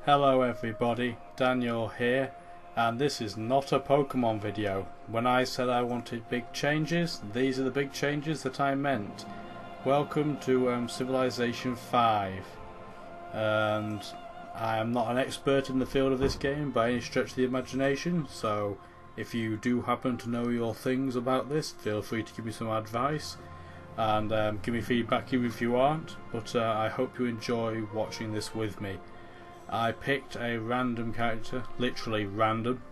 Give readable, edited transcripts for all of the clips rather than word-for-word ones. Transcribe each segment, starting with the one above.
Hello everybody, Daniel here, and this is not a Pokemon video. When I said I wanted big changes, these are the big changes that I meant. Welcome to Civilization 5, and I am not an expert in the field of this game by any stretch of the imagination, so if you do happen to know your things about this, feel free to give me some advice and give me feedback even if you aren't, but I hope you enjoy watching this with me. I picked a random character, literally random,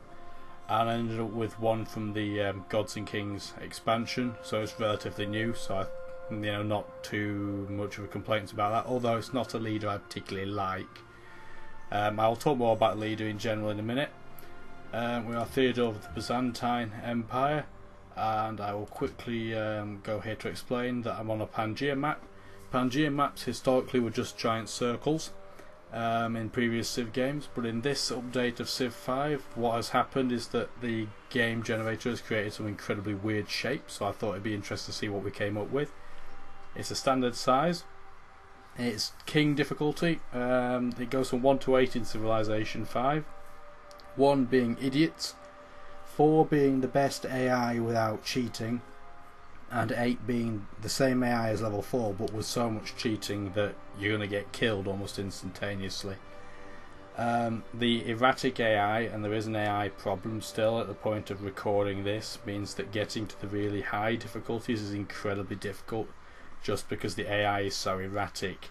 and I ended up with one from the Gods and Kings expansion, so it's relatively new, so not too much of a complaint about that, although it's not a leader I particularly like. I'll talk more about leader in general in a minute. We are Theodora of the Byzantine Empire, and I will quickly go here to explain that I'm on a Pangaea map. Pangaea maps historically were just giant circles in previous Civ games, but in this update of Civ 5 what has happened is that the game generator has created some incredibly weird shapes, so I thought it'd be interesting to see what we came up with. It's a standard size, it's King difficulty, it goes from 1 to 8 in Civilization 5, 1 being idiots, 4 being the best AI without cheating, and 8 being the same AI as level 4 but with so much cheating that you're going to get killed almost instantaneously. The erratic AI, and there is an AI problem still at the point of recording this, means that getting to the really high difficulties is incredibly difficult just because the AI is so erratic.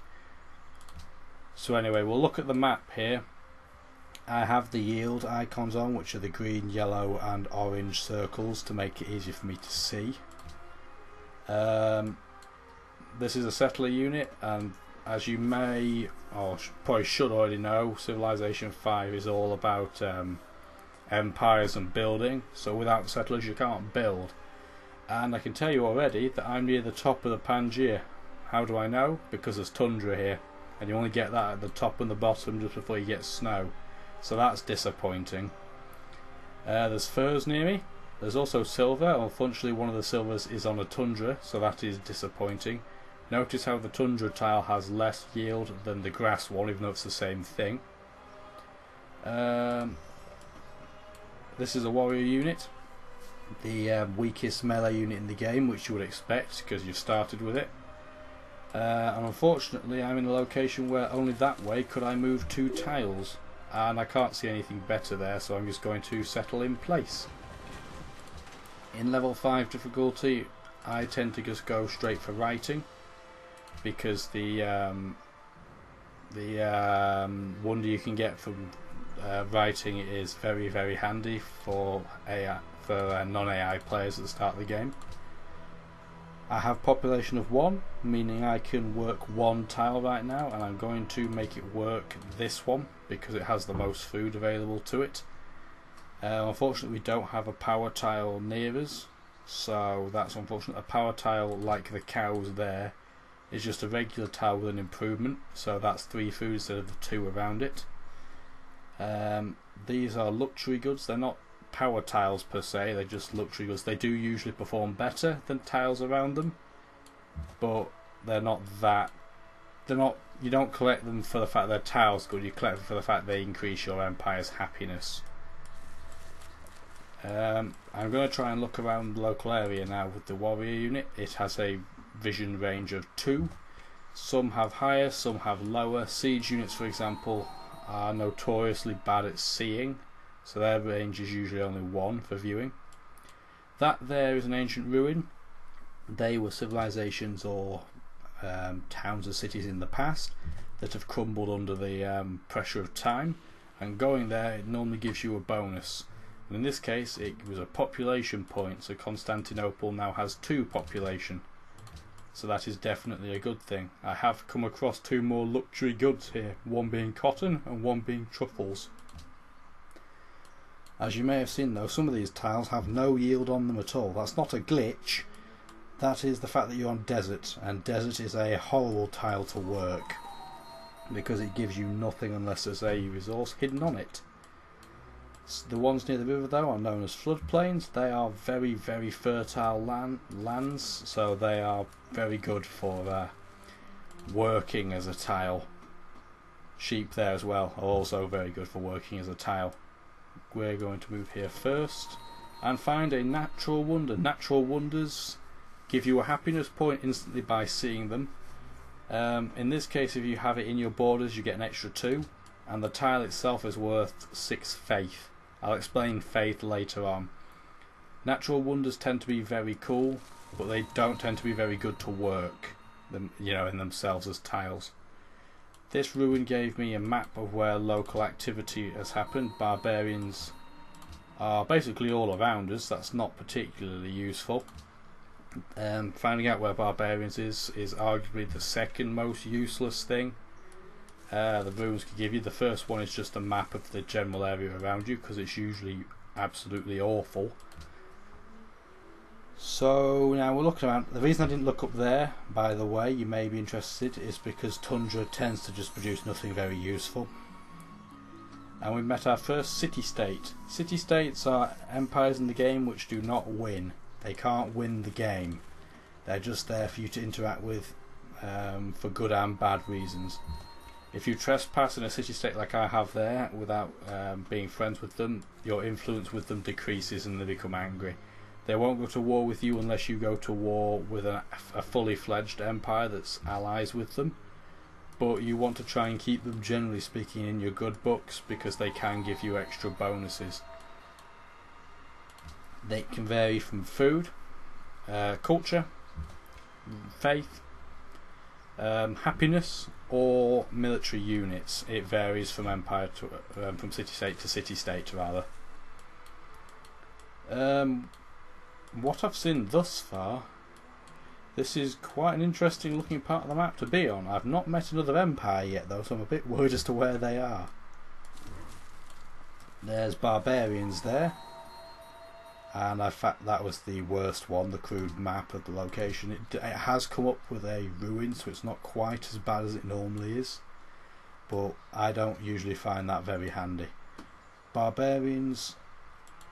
So anyway, we'll look at the map here. I have the yield icons on, which are the green, yellow and orange circles to make it easier for me to see. This is a settler unit, and as you may or probably should already know, Civilization 5 is all about empires and building, so without settlers you can't build. And I can tell you already that I'm near the top of the Pangaea. How do I know? Because there's tundra here, and you only get that at the top and the bottom just before you get snow, so that's disappointing. There's furs near me. There's also silver. Unfortunately one of the silvers is on a tundra, so that is disappointing. Notice how the tundra tile has less yield than the grass one, even though it's the same thing. This is a warrior unit, the weakest melee unit in the game, which you would expect because you've started with it. And unfortunately I'm in a location where only that way could I move 2 tiles, and I can't see anything better there, so I'm just going to settle in place. In level 5 difficulty I tend to just go straight for writing, because the wonder you can get from writing is very, very handy for non-AI players at the start of the game. I have population of 1, meaning I can work 1 tile right now, and I'm going to make it work this one because it has the most food available to it. Unfortunately we don't have a power tile near us, so that's unfortunate. A power tile like the cows there is just a regular tile with an improvement, so that's 3 food instead of the 2 around it. These are luxury goods. They're not power tiles per se, they're just luxury goods. They do usually perform better than tiles around them, but they're not that. You don't collect them for the fact they're tiles good, you collect them for the fact they increase your empire's happiness. I'm going to try and look around the local area now with the warrior unit. It has a vision range of 2. Some have higher, some have lower. Siege units, for example, are notoriously bad at seeing, so their range is usually only 1 for viewing. That there is an ancient ruin. They were civilizations or towns or cities in the past that have crumbled under the pressure of time, and going there it normally gives you a bonus. And in this case it was a population point, so Constantinople now has 2 population, so that is definitely a good thing. I have come across 2 more luxury goods here, one being cotton and one being truffles. As you may have seen though, some of these tiles have no yield on them at all. That's not a glitch, that is the fact that you're on desert, and desert is a horrible tile to work because it gives you nothing unless there's a resource hidden on it. The ones near the river though are known as floodplains. They are very, very fertile lands, so they are very good for working as a tile. sheep there as well are also very good for working as a tile. We're going to move here first and find a natural wonder. Natural wonders give you a happiness point instantly by seeing them. In this case, if you have it in your borders, you get an extra 2, and the tile itself is worth 6 faith. I'll explain faith later on. Natural wonders tend to be very cool, but they don't tend to be very good to work, in themselves as tiles. This ruin gave me a map of where local activity has happened. Barbarians are basically all around us. That's not particularly useful. Finding out where barbarians is arguably the second most useless thing the ruins can give you. The first one is just a map of the general area around you, because it's usually absolutely awful. So now we're looking around. The reason I didn't look up there, by the way, you may be interested, is because Tundra tends to just produce nothing very useful. And we met our first city-state. City-states are empires in the game which do not win. They can't win the game. They're just there for you to interact with for good and bad reasons. If you trespass in a city-state like I have there without being friends with them, your influence with them decreases and they become angry. They won't go to war with you unless you go to war with a fully fledged empire that's allies with them. But you want to try and keep them, generally speaking, in your good books, because they can give you extra bonuses. They can vary from food, culture, faith, happiness, or military units. It varies from empire to from city-state to city-state, rather. What I've seen thus far, this is quite an interesting looking part of the map to be on. I've not met another empire yet though, so I'm a bit worried as to where they are. There's barbarians there, and in fact that was the worst one, the crude map of the location. It has come up with a ruin, so it's not quite as bad as it normally is, but I don't usually find that very handy. Barbarians,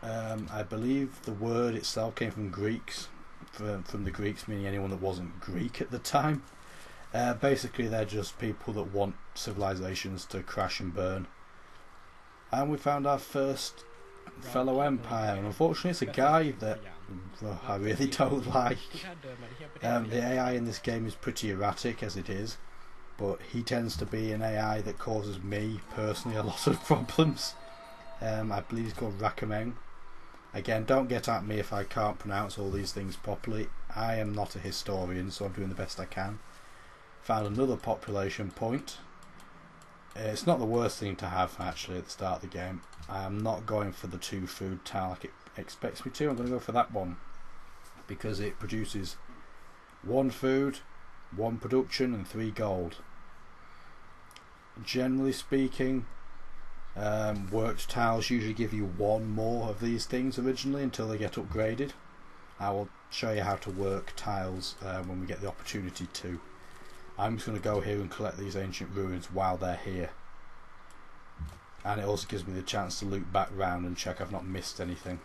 I believe the word itself came from Greeks, from the Greeks, meaning anyone that wasn't Greek at the time. Basically they're just people that want civilizations to crash and burn. And we found our first fellow empire, and unfortunately it's a guy that I really don't like. The AI in this game is pretty erratic as it is, but he tends to be an AI that causes me personally a lot of problems. I believe he's called Rakameng. Again, don't get at me if I can't pronounce all these things properly. I am not a historian, so I'm doing the best I can. Found another population point. It's not the worst thing to have actually at the start of the game. I am not going for the 2 food tile like it expects me to. I'm going to go for that one because it produces 1 food, 1 production and 3 gold. Generally speaking, worked tiles usually give you 1 more of these things originally until they get upgraded. I will show you how to work tiles when we get the opportunity to. I'm just going to go here and collect these ancient ruins while they're here, and it also gives me the chance to loop back round and check I've not missed anything.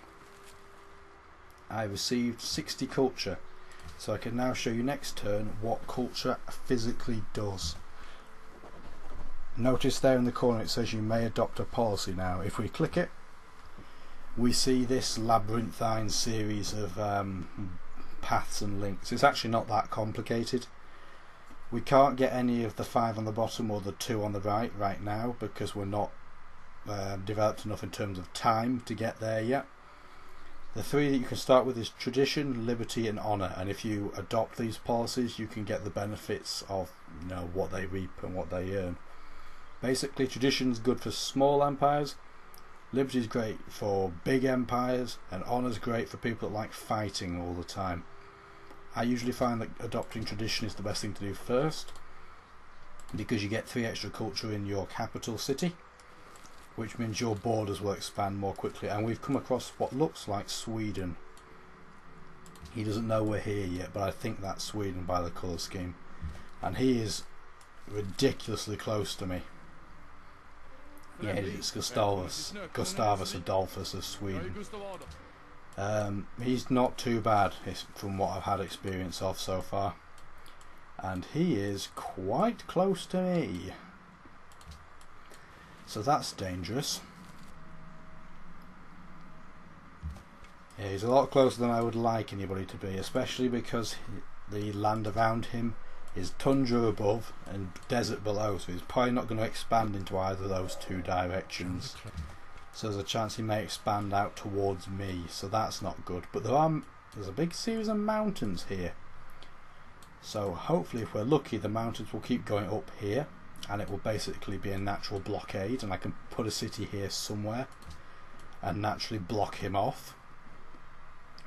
I received 60 culture, so I can now show you next turn what culture physically does. Notice there in the corner it says you may adopt a policy now. If we click it, we see this labyrinthine series of paths and links. It's actually not that complicated. We can't get any of the 5 on the bottom or the 2 on the right now because we're not developed enough in terms of time to get there yet. The 3 that you can start with is tradition, liberty and honour, and if you adopt these policies you can get the benefits of what they reap and what they earn. Basically, tradition's good for small empires, liberty's great for big empires, and honour's great for people that like fighting all the time. I usually find that adopting tradition is the best thing to do first, because you get 3 extra culture in your capital city, which means your borders will expand more quickly. And we've come across what looks like Sweden. He doesn't know we're here yet, but I think that's Sweden by the colour scheme, and he is ridiculously close to me. Yeah, it's Gustavus Adolphus of Sweden. He's not too bad from what I've had experience of so far, and he is quite close to me. So that's dangerous. Yeah, he's a lot closer than I would like anybody to be, especially because the land around him is tundra above and desert below, so he's probably not going to expand into either of those two directions. So there's a chance he may expand out towards me, so that's not good. But there's a big series of mountains here, so hopefully if we're lucky the mountains will keep going up here and it will basically be a natural blockade, and I can put a city here somewhere and naturally block him off.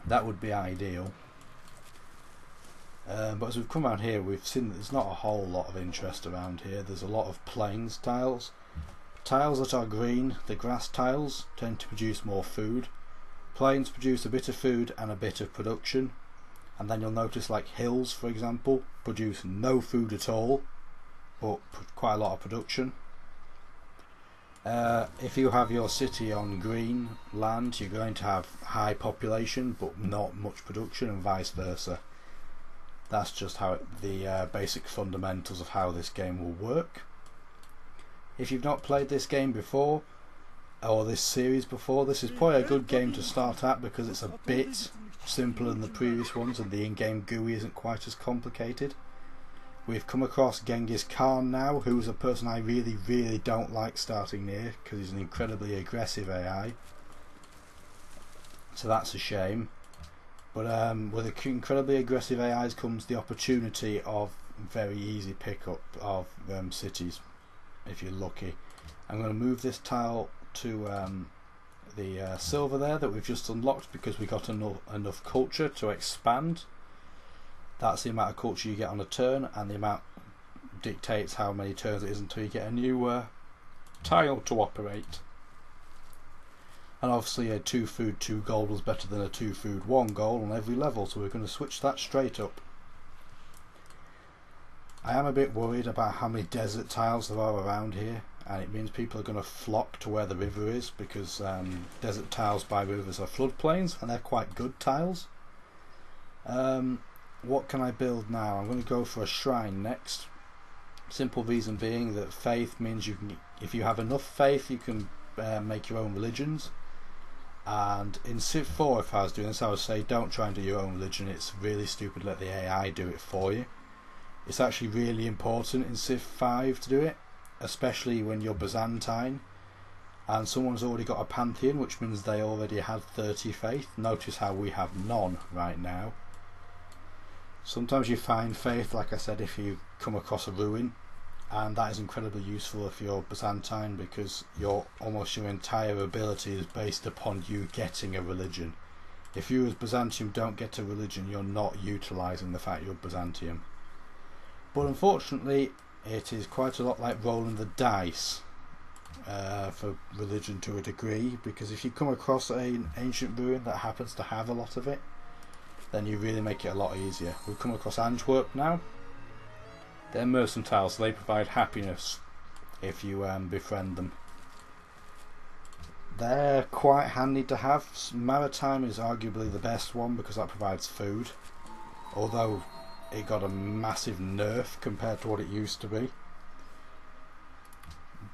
That would be ideal. But as we've come around here, we've seen that there's not a whole lot of interest around here. There's a lot of plains tiles. Tiles that are green, the grass tiles, tend to produce more food. Plains produce a bit of food and a bit of production. And then you'll notice like hills, for example, produce no food at all, but quite a lot of production. If you have your city on green land, you're going to have high population but not much production, and vice versa. That's just how the basic fundamentals of how this game will work. If you've not played this game before, or this series before, this is probably a good game to start at because it's a bit simpler than the previous ones and the in-game GUI isn't quite as complicated. We've come across Genghis Khan now, who's a person I really don't like starting near because he's an incredibly aggressive AI. So that's a shame. But with incredibly aggressive AIs comes the opportunity of very easy pickup of cities, if you're lucky. I'm going to move this tile to the silver there that we've just unlocked because we got enough culture to expand. That's the amount of culture you get on a turn, and the amount dictates how many turns it is until you get a new tile to operate. And obviously a 2 food 2 gold was better than a 2 food 1 gold on every level, so we're going to switch that straight up. I am a bit worried about how many desert tiles there are around here, and it means people are going to flock to where the river is because desert tiles by rivers are floodplains and they're quite good tiles. What can I build now? I'm going to go for a shrine next. Simple reason being that faith means you can, if you have enough faith, you can make your own religions. And in Civ 4, if I was doing this, I would say don't try and do your own religion. It's really stupid to let the AI do it for you. It's actually really important in Civ 5 to do it, especially when you're Byzantine and someone's already got a pantheon, which means they already had 30 faith. Notice how we have none right now. Sometimes you find faith, like I said, if you come across a ruin, and that is incredibly useful if you're Byzantine because almost your entire ability is based upon you getting a religion. If you as Byzantium don't get a religion, you're not utilising the fact you're Byzantium. But unfortunately it is quite a lot like rolling the dice for religion to a degree, because if you come across an ancient ruin that happens to have a lot of it, then you really make it a lot easier. We've come across Antwerp now. They're mercantile, so they provide happiness if you befriend them. They're quite handy to have. Maritime is arguably the best one because that provides food, although it got a massive nerf compared to what it used to be.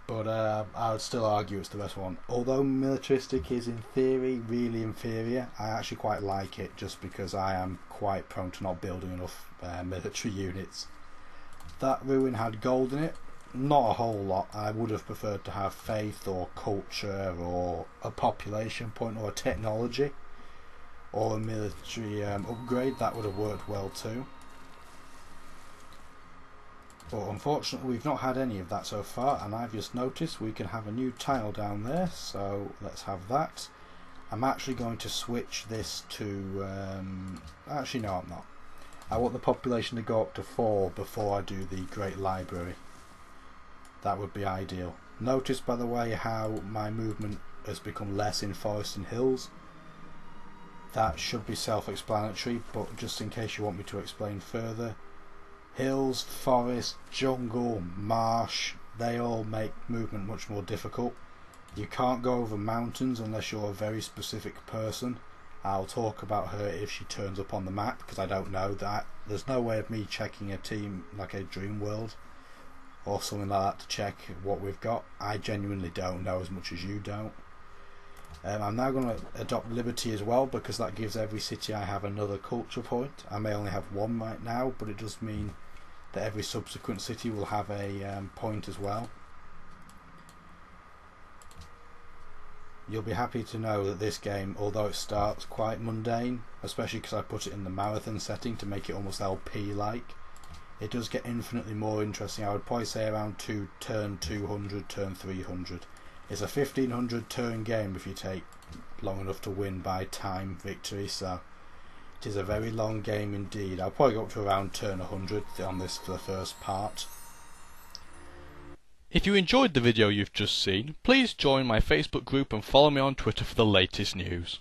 But I would still argue it's the best one. Although militaristic is in theory really inferior, I actually quite like it just because I am quite prone to not building enough military units. That ruin had gold in it, not a whole lot. I would have preferred to have faith or culture or a population point or a technology or a military upgrade. That would have worked well too. But unfortunately we've not had any of that so far, and I've just noticed we can have a new tile down there, so let's have that. I'm actually going to switch this to actually no, I'm not. I want the population to go up to 4 before I do the Great Library. That would be ideal. Notice by the way how my movement has become less in forests and hills. That should be self-explanatory, but just in case you want me to explain further, hills, forest, jungle, marsh, they all make movement much more difficult. You can't go over mountains unless you're a very specific person. I'll talk about her if she turns up on the map because I don't know that. There's no way of me checking a team like a dream world or something like that to check what we've got. I genuinely don't know as much as you don't. I'm now going to adopt liberty as well, because that gives every city I have another culture point. I may only have one right now, but it does mean that every subsequent city will have a point as well. You'll be happy to know that this game, although it starts quite mundane, especially because I put it in the marathon setting to make it almost LP-like, it does get infinitely more interesting. I would probably say around turn 200, turn 300. It's a 1500 turn game if you take long enough to win by time victory, so it is a very long game indeed. I'll probably go up to around turn 100 on this for the first part. If you enjoyed the video you've just seen, please join my Facebook group and follow me on Twitter for the latest news.